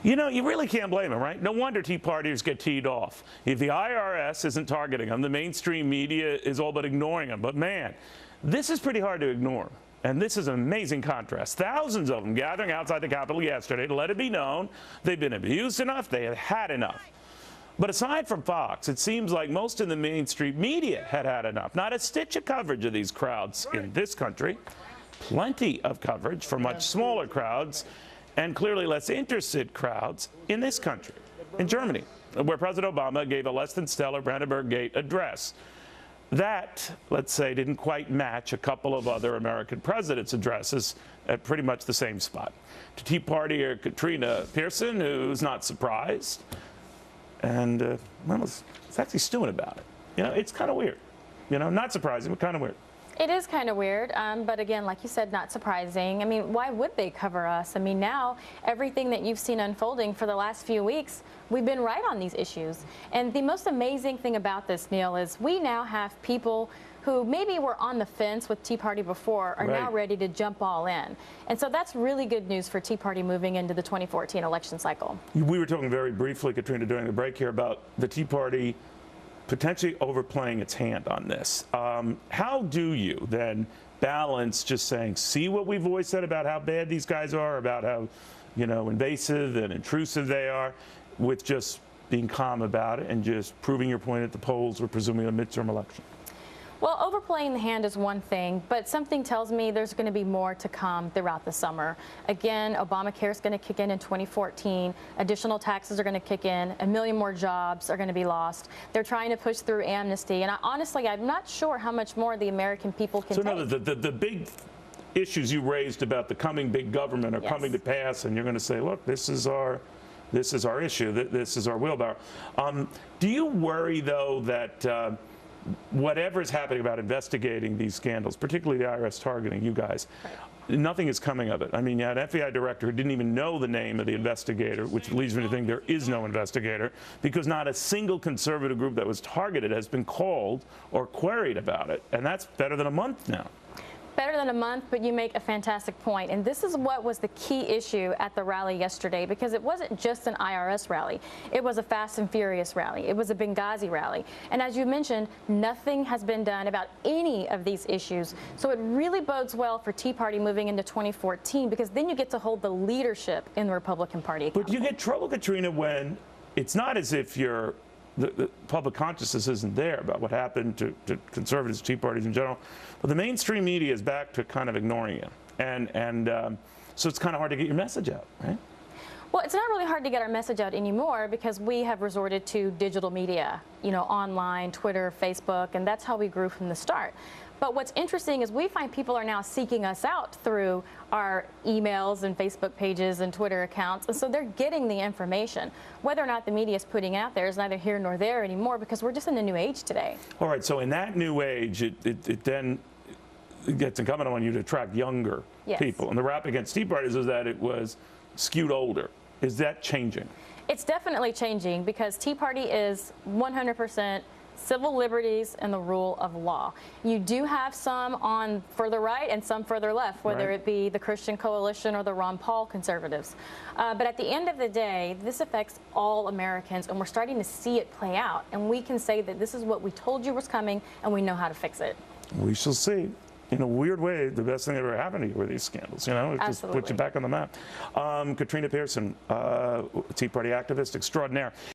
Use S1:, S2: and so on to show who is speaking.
S1: You know, you really can't blame them, right? No wonder Tea Partiers get teed off. If the IRS isn't targeting them, the mainstream media is all but ignoring them. But man, this is pretty hard to ignore. And this is an amazing contrast. Thousands of them gathering outside the Capitol yesterday to let it be known they've been abused enough, they have had enough. But aside from Fox, it seems like most in the mainstream media had had enough. Not a stitch of coverage of these crowds in this country. Plenty of coverage for much smaller crowds, and clearly less interested crowds in this country, in Germany, where President Obama gave a less than stellar Brandenburg Gate address. That, let's say, didn't quite match a couple of other American presidents' addresses at pretty much the same spot. To Tea Partier Katrina Pierson, who's not surprised, and well, it's actually stewing about it. You know, it's kind of weird. You know, not surprising, but kind of weird.
S2: It is kind of weird, but again, like you said, not surprising. I mean, why would they cover us? I mean, now everything that you've seen unfolding for the last few weeks, we've been right on these issues. And the most amazing thing about this, Neil, is we now have people who maybe were on the fence with Tea Party before are now ready to jump all in. And so that's really good news for Tea Party moving into the 2014 election cycle.
S1: We were talking very briefly, Katrina, during the break here about the Tea Party potentially overplaying its hand on this. How do you then balance just saying, see what we've always said about how bad these guys are, about how, you know, invasive and intrusive they are, with just being calm about it and just proving your point at the polls or presuming a midterm election?
S2: Well, overplaying the hand is one thing, but something tells me there's going to be more to come throughout the summer. Again, Obamacare is going to kick in 2014. Additional taxes are going to kick in. 1 million more jobs are going to be lost. They're trying to push through amnesty, and honestly, I'm not sure how much more the American people can take.
S1: So, no, the big issues you raised about the coming big government are coming to pass, and you're going to say, look, this is our issue. This is our wheelbarrow. Do you worry, though, that whatever is happening about investigating these scandals, particularly the IRS targeting you guys, nothing is coming of it? I mean, you had an FBI director who didn't even know the name of the investigator, which leads me to think there is no investigator, because not a single conservative group that was targeted has been called or queried about it. And that's better than a month now.
S2: Better than a month, but you make a fantastic point. And this is what was the key issue at the rally yesterday, because it wasn't just an IRS rally. It was a Fast and Furious rally. It was a Benghazi rally. And as you mentioned, nothing has been done about any of these issues. So it really bodes well for Tea Party moving into 2014, because then you get to hold the leadership in the Republican Party accountable. But
S1: you get trouble, Katrina, when it's not as if the public consciousness isn't there about what happened to conservatives, Tea Parties in general. But the mainstream media is back to kind of ignoring you. And so it's kind of hard to get your message out, right?
S2: Well, it's not really hard to get our message out anymore, because we have resorted to digital media, you know, online, Twitter, Facebook, and that's how we grew from the start. But what's interesting is we find people are now seeking us out through our emails and Facebook pages and Twitter accounts, and so they're getting the information. Whether or not the media is putting out there is neither here nor there anymore, because we're just in a new age today. All
S1: right, so in that new age, it then gets incumbent on you to attract younger people. And the rap against Tea Parties is that it was skewed older. Is that changing?
S2: It's definitely changing, because Tea Party is 100% civil liberties and the rule of law. You do have some on further right and some further left, whether it be the Christian Coalition or the Ron Paul conservatives. But at the end of the day, this affects all Americans, and we're starting to see it play out. And we can say that this is what we told you was coming, and we know how to fix it.
S1: We shall see. In a weird way, the best thing that ever happened to you were these scandals. You know, it just puts you back on the map. Katrina Pierson, Tea Party activist extraordinaire.